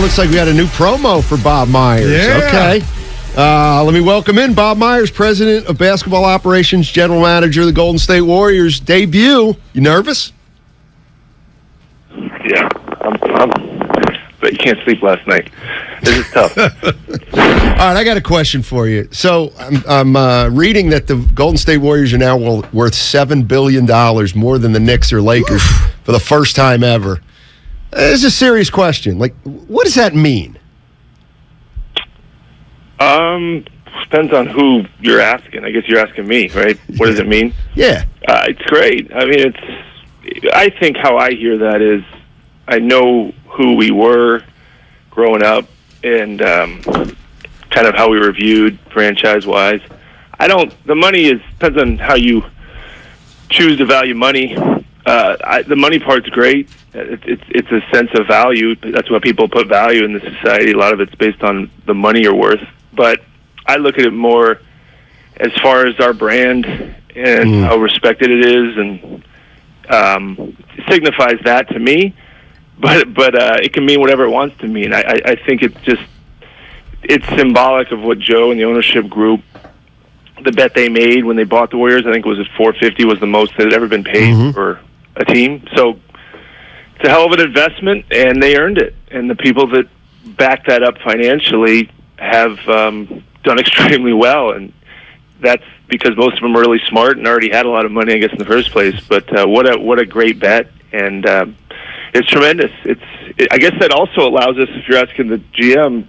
Looks like we had a new promo for Bob Myers. Yeah. Okay. Let me welcome in Bob Myers, President of Basketball Operations, General Manager of the Golden State Warriors. Debut. You nervous? Yeah, but you can't sleep last night. This is tough. All right, I got a question for you. So I'm reading that the Golden State Warriors are now worth $7 billion more than the Knicks or Lakers for the first time ever. It's a serious question. Like, what does that mean? Depends on who you're asking. I guess you're asking me, right? What does it mean? Yeah. It's great. I mean, I think how I hear that is I know who we were growing up and kind of how we were viewed franchise-wise. The money depends on how you choose to value money. The money part's great. It's a sense of value. That's what people put value in the society. A lot of it's based on the money you're worth. But I look at it more as far as our brand and how respected it is, and it signifies that to me. But it can mean whatever it wants to mean. I think it's symbolic of what Joe and the ownership group, the bet they made when they bought the Warriors. I think it was at $450 was the most that had ever been paid for a team. So it's a hell of an investment, and they earned it. And the people that back that up financially have done extremely well, and that's because most of them are really smart and already had a lot of money, I guess, in the first place. But what a great bet, and it's tremendous. I guess that also allows us, if you're asking the GM,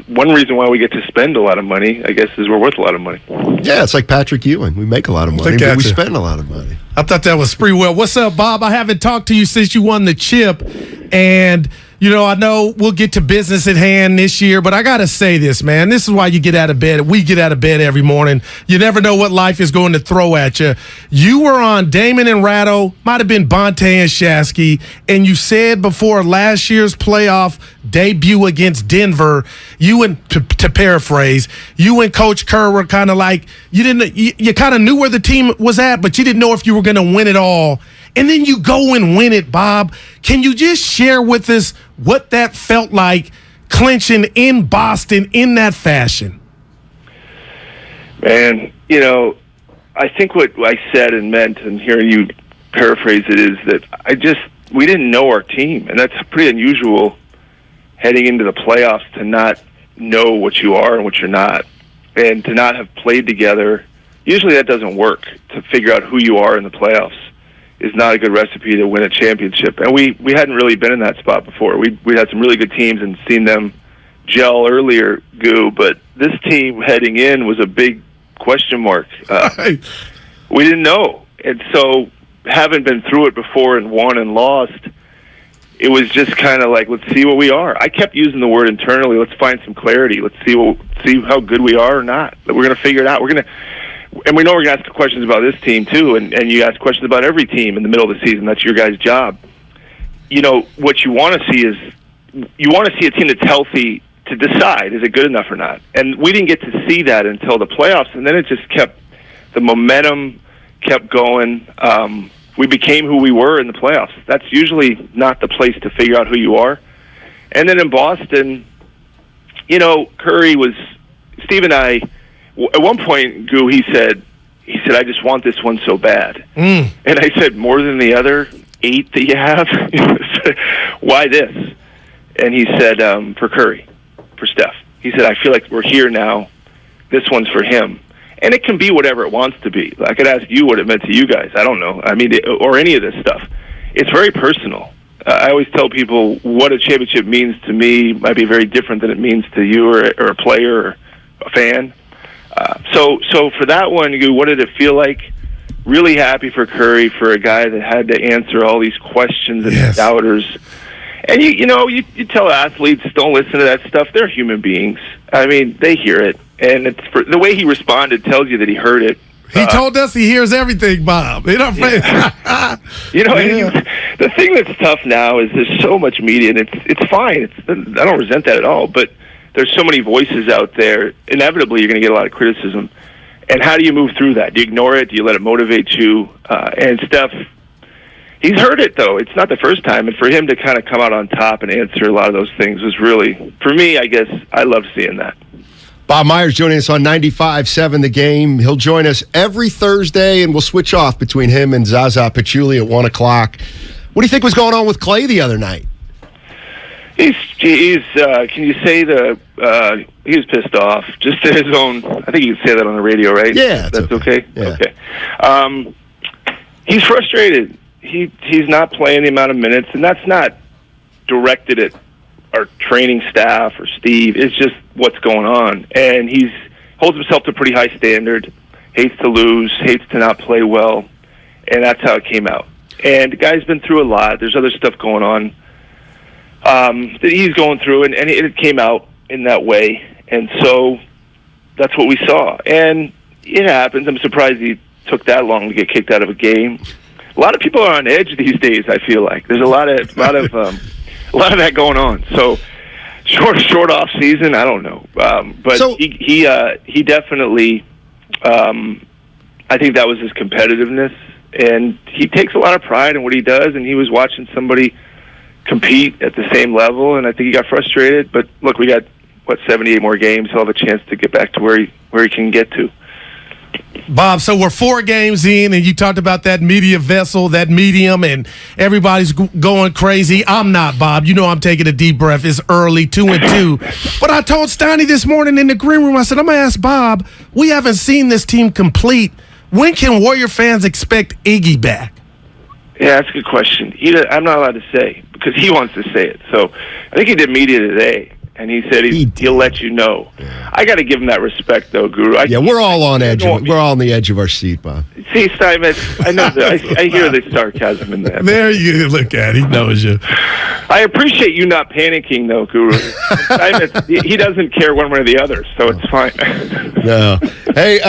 one reason why we get to spend a lot of money, I guess, is we're worth a lot of money. Yeah, it's like Patrick Ewing. We make a lot of money, but we spend a lot of money. I thought that was pretty well. What's up, Bob? I haven't talked to you since you won the chip, and I know we'll get to business at hand this year, but I got to say this, man. This is why you get out of bed. We get out of bed every morning. You never know what life is going to throw at you. You were on Damon and Ratto, might have been Bonte and Shasky, and you said before last year's playoff debut against Denver, to paraphrase, you and Coach Kerr were kind of like, you kind of knew where the team was at, but you didn't know if you were going to win it all. And then you go and win it, Bob. Can you just share with us what that felt like clinching in Boston in that fashion? Man, I think what I said and meant, and hearing you paraphrase it, is that we didn't know our team. And that's pretty unusual heading into the playoffs to not know what you are and what you're not. And to not have played together, usually that doesn't work. To figure out who you are in the playoffs is not a good recipe to win a championship. And we hadn't really been in that spot before. We had some really good teams and seen them gel earlier, Goo, but this team heading in was a big question mark. We didn't know. And so, having been through it before and won and lost, it was just kind of like, let's see what we are. I kept using the word internally, let's find some clarity. Let's see how good we are or not. We're going to figure it out. And we know we're going to ask questions about this team, too, and you ask questions about every team in the middle of the season. That's your guys' job. What you want to see is you want to see a team that's healthy to decide, is it good enough or not? And we didn't get to see that until the playoffs, and then it just the momentum kept going. We became who we were in the playoffs. That's usually not the place to figure out who you are. And then in Boston, Steve and I, at one point, Goo, he said, I just want this one so bad. And I said, more than the other 8 that you have? Why this? And he said, for Curry, for Steph. He said, I feel like we're here now. This one's for him. And it can be whatever it wants to be. I could ask you what it meant to you guys. I don't know. I mean, or any of this stuff. It's very personal. I always tell people what a championship means to me might be very different than it means to you or a player or a fan. So for that one, what did it feel like? Really happy for Curry, for a guy that had to answer all these questions and doubters. And you tell athletes, don't listen to that stuff. They're human beings. I mean, they hear it, and the way he responded tells you that he heard it. He told us he hears everything, Bob. The thing that's tough now is there's so much media, and it's fine. I don't resent that at all, but there's so many voices out there. Inevitably, you're going to get a lot of criticism. And how do you move through that? Do you ignore it? Do you let it motivate you? And Steph, he's heard it, though. It's not the first time. And for him to kind of come out on top and answer a lot of those things was really, for me, I guess, I love seeing that. Bob Myers joining us on 95.7 The Game. He'll join us every Thursday, and we'll switch off between him and Zaza Pachulia at 1 o'clock. What do you think was going on with Clay the other night? He's can you say he was pissed off, just to his own, I think you can say that on the radio, right? Yeah. That's okay? Yeah. Okay. He's frustrated. He's not playing the amount of minutes, and that's not directed at our training staff or Steve. It's just what's going on. And he holds himself to a pretty high standard, hates to lose, hates to not play well, and that's how it came out. And the guy's been through a lot. There's other stuff going on that he's going through, and it came out in that way. And so that's what we saw. And it happens. I'm surprised he took that long to get kicked out of a game. A lot of people are on edge these days, I feel like. There's a lot of that going on. So short off season, I don't know. But so, he definitely, I think that was his competitiveness, and he takes a lot of pride in what he does, and he was watching somebody compete at the same level, and I think he got frustrated. But look, we got 78 more games. He'll have a chance to get back to where he can get to. Bob, so we're 4 games in, and you talked about that media vessel, that medium, and everybody's going crazy. I'm not, Bob. You know I'm taking a deep breath. It's early, 2-2. But I told Steiny this morning in the green room, I said, I'm going to ask Bob, we haven't seen this team complete. When can Warrior fans expect Iggy back? Yeah, that's a good question. I'm not allowed to say because he wants to say it. So I think he did media today. And he said he'll let you know. Yeah. I got to give him that respect, though, Guru. We're all on edge. We're all on the edge of our seat, Bob. See, Simon, I know that. I hear the sarcasm in that. There you look at it. He knows you. I appreciate you not panicking, though, Guru. Simon, he doesn't care one way or the other, so it's fine. No. Hey,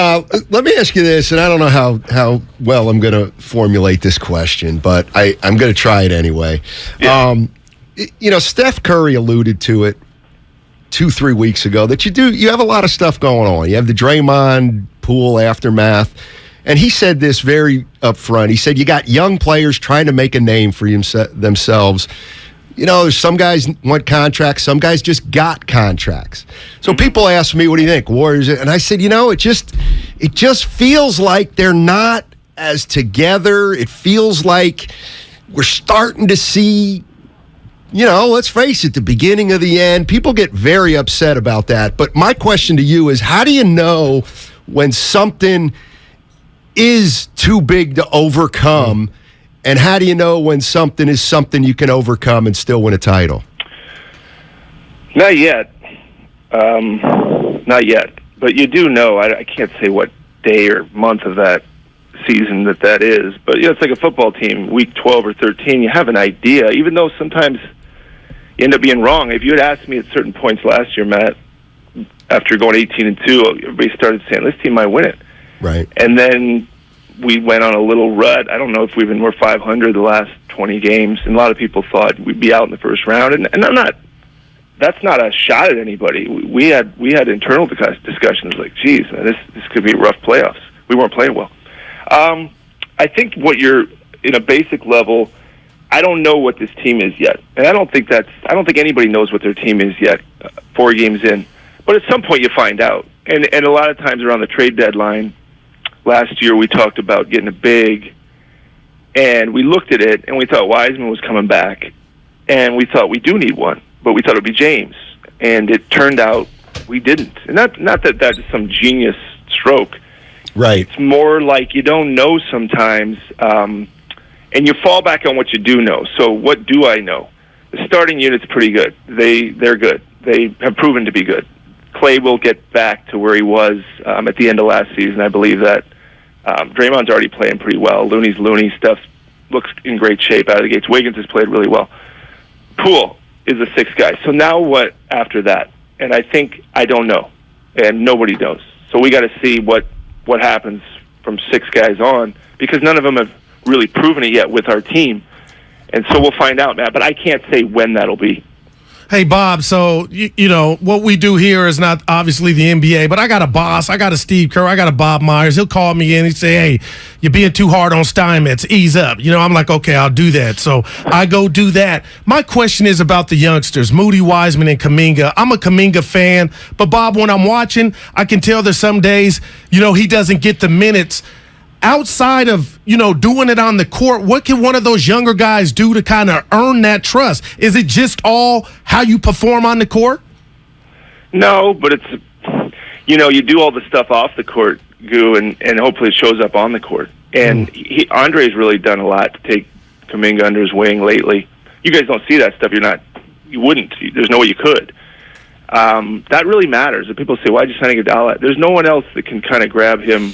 let me ask you this, and I don't know how well I'm going to formulate this question, but I'm going to try it anyway. Yeah. Steph Curry alluded to it 2-3 weeks ago that you have a lot of stuff going on. You have the Draymond Poole aftermath, and he said this very upfront. He said you got young players trying to make a name for themselves. There's some guys want contracts, some guys just got contracts. So people ask me, what do you think, Warriors? And I said, it just feels like they're not as together. It feels like we're starting to see, let's face it, the beginning of the end. People get very upset about that. But my question to you is, how do you know when something is too big to overcome? And how do you know when something is something you can overcome and still win a title? Not yet. Not yet. But you do know, I can't say what day or month of that season that is. But, it's like a football team, week 12 or 13, you have an idea, even though sometimes you end up being wrong. If you had asked me at certain points last year, Matt, after going 18-2, everybody started saying, this team might win it. Right. And then we went on a little rut. I don't know if we're 500 the last 20 games, and a lot of people thought we'd be out in the first round. And that's not a shot at anybody. We had internal discussions like, geez, this could be rough playoffs. We weren't playing well. I think what you're, in a basic level, I don't know what this team is yet. And I don't think anybody knows what their team is yet, 4 games in. But at some point you find out. And a lot of times around the trade deadline, last year we talked about getting a big, and we looked at it and we thought Wiseman was coming back, and we thought we do need one, but we thought it would be James. And it turned out we didn't. And not that that's some genius stroke. Right. It's more like you don't know sometimes, and you fall back on what you do know. So what do I know? The starting unit's pretty good. They're good. They have proven to be good. Clay will get back to where he was at the end of last season. I believe that. Draymond's already playing pretty well. Looney's Looney. Stuff looks in great shape out of the gates. Wiggins has played really well. Poole is the 6th guy. So now what after that? And I don't know. And nobody knows. So we got to see what happens from 6 guys on, because none of them have really proven it yet with our team. And so we'll find out, Matt. But I can't say when that'll be. Hey, Bob, so, you know, what we do here is not obviously the NBA, but I got a boss. I got a Steve Kerr. I got a Bob Myers. He'll call me in and say, hey, you're being too hard on Steinmetz. Ease up. You know, I'm like, okay, I'll do that. So I go do that. My question is about the youngsters, Moody, Wiseman, and Kuminga. I'm a Kuminga fan, but, Bob, when I'm watching, I can tell there's some days, you know, he doesn't get the minutes. Outside of, you know, doing it on the court, what can one of those younger guys do to kind of earn that trust? Is it just all how you perform on the court? No, but it's, you know, you do all the stuff off the court, Goo, and hopefully it shows up on the court. And Andre's really done a lot to take Kuminga under his wing lately. You guys don't see that stuff. You wouldn't. There's no way you could. That really matters. And people say, why'd you sign Iguodala? There's no one else that can kind of grab him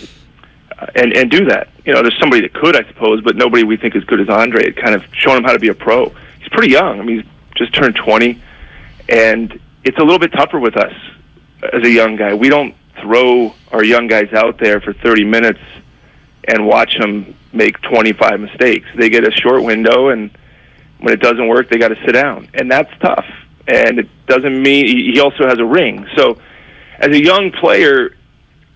and do that. You know, there's somebody that could, I suppose, but nobody we think as good as Andre. It kind of showing him how to be a pro. He's pretty young. I mean, he's just turned 20, and it's a little bit tougher with us as a young guy. We don't throw our young guys out there for 30 minutes and watch them make 25 mistakes. They get a short window, and when it doesn't work, they got to sit down, and that's tough. And it doesn't mean he also has a ring. So as a young player,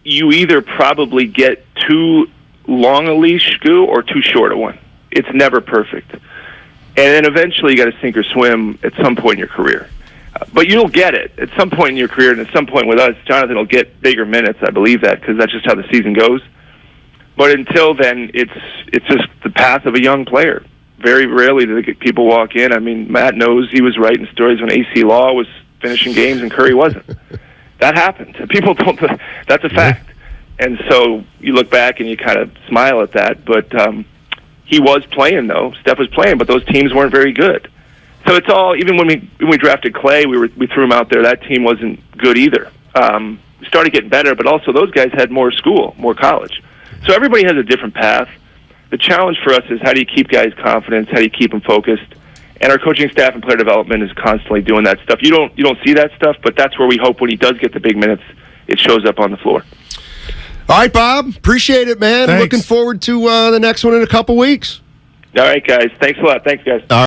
you either probably get too long a leash, Goo, or too short a one. It's never perfect. And then eventually you got to sink or swim at some point in your career. But you'll get it at some point in your career, and at some point with us, Jonathan will get bigger minutes. I believe that because that's just how the season goes. But until then, it's just the path of a young player. Very rarely do people walk in. I mean, Matt knows he was writing stories when AC Law was finishing games and Curry wasn't. That happens. People don't. That's a fact. And so you look back and you kind of smile at that. But he was playing, though. Steph was playing, but those teams weren't very good. So it's all. Even when we drafted Clay, we threw him out there. That team wasn't good either. We started getting better, but also those guys had more school, more college. So everybody has a different path. The challenge for us is how do you keep guys' confidence? How do you keep them focused? And our coaching staff and player development is constantly doing that stuff. You don't see that stuff, but that's where we hope when he does get the big minutes, it shows up on the floor. All right, Bob. Appreciate it, man. Thanks. Looking forward to the next one in a couple weeks. All right, guys. Thanks a lot. Thanks, guys.